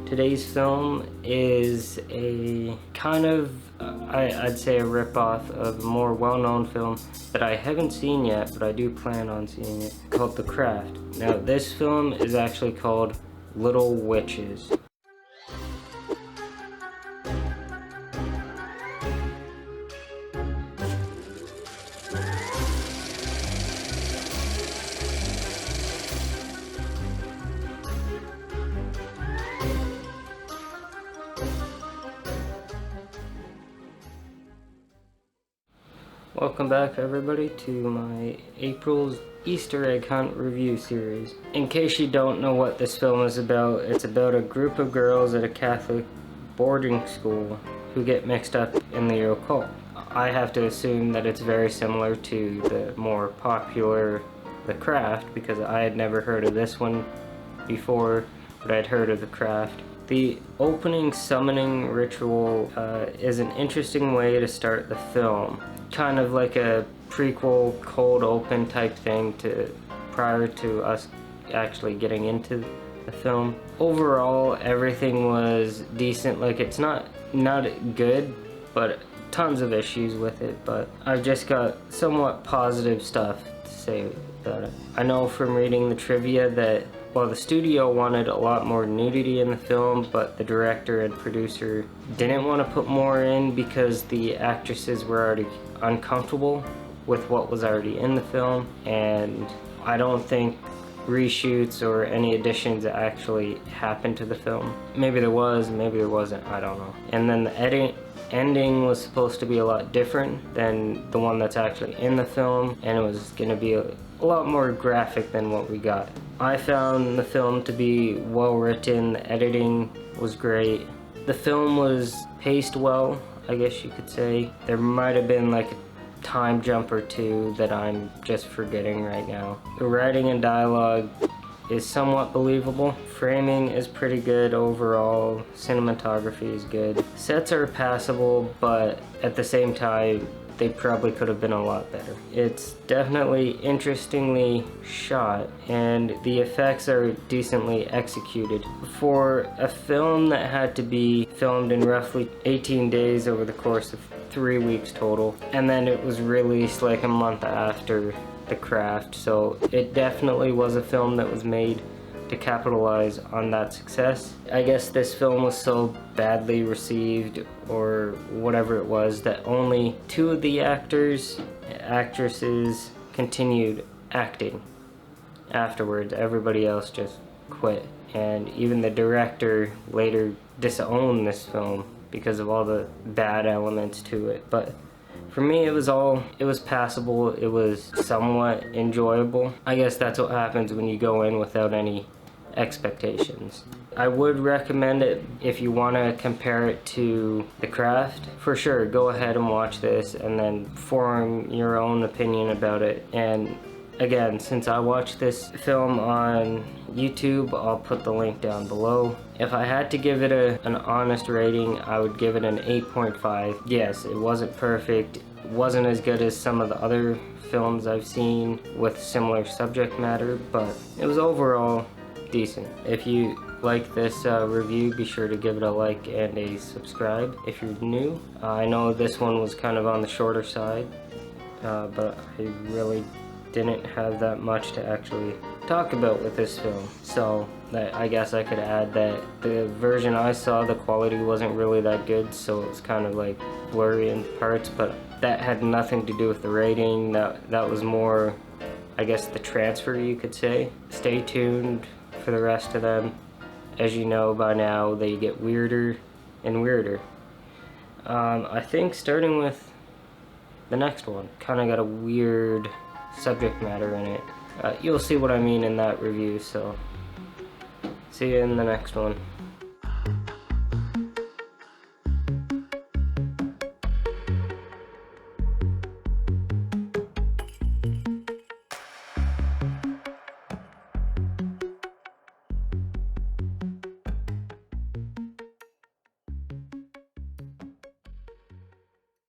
Today's film is a kind of, I'd say a rip-off of a more well-known film that I haven't seen yet, but I do plan on seeing it, called The Craft. Now, this film is actually called Little Witches. Welcome back everybody to my April's Easter egg hunt review series. In case you don't know what this film is about, it's about a group of girls at a Catholic boarding school who get mixed up in the occult. I have to assume that it's very similar to the more popular The Craft, because I had never heard of this one before, but I'd heard of The Craft. The opening summoning ritual is an interesting way to start the film. Kind of like a prequel cold open type thing prior to us actually getting into the film. Overall, everything was decent. Like, it's not good, but tons of issues with it, but I've just got somewhat positive stuff to say about it. I know from reading the trivia that while the studio wanted a lot more nudity in the film, but the director and producer didn't want to put more in because the actresses were already uncomfortable with what was already in the film, and I don't think reshoots or any additions actually happened to the film. Maybe there was, maybe there wasn't, I don't know. And then the ending was supposed to be a lot different than the one that's actually in the film, and it was going to be a lot more graphic than what we got. I found the film to be well written, the editing was great. The film was paced well, I guess you could say. There might have been like a time jump or two that I'm just forgetting right now. The writing and dialogue is somewhat believable. Framing is pretty good overall. Cinematography is good. Sets are passable, but at the same time, they probably could have been a lot better. It's definitely interestingly shot, and the effects are decently executed. For a film that had to be filmed in roughly 18 days over the course of 3 weeks total, and then it was released like a month after The Craft, so it definitely was a film that was made to capitalize on that success. I guess this film was so badly received or whatever it was that only 2 of the actresses continued acting afterwards. Everybody else just quit, and even the director later disowned this film because of all the bad elements to it. But for me, it was passable. It was somewhat enjoyable. I guess that's what happens when you go in without any expectations. I would recommend it if you want to compare it to The Craft. For sure, go ahead and watch this and then form your own opinion about it. And again, since I watched this film on YouTube, I'll put the link down below. If I had to give it an honest rating, I would give it an 8.5. Yes, it wasn't perfect. It wasn't as good as some of the other films I've seen with similar subject matter, but it was overall decent. If you like this review, be sure to give it a like and a subscribe if you're new. I know this one was kind of on the shorter side, but I really didn't have that much to actually talk about with this film, so I guess I could add that the version I saw, the quality wasn't really that good, so it's kind of like blurry in parts, but that had nothing to do with the rating. That was more, I guess, the transfer, you could say. Stay tuned for the rest of them. As you know by now, they get weirder and weirder. I think starting with the next one kind of got a weird subject matter in it. You'll see what I mean in that review, so see you in the next one.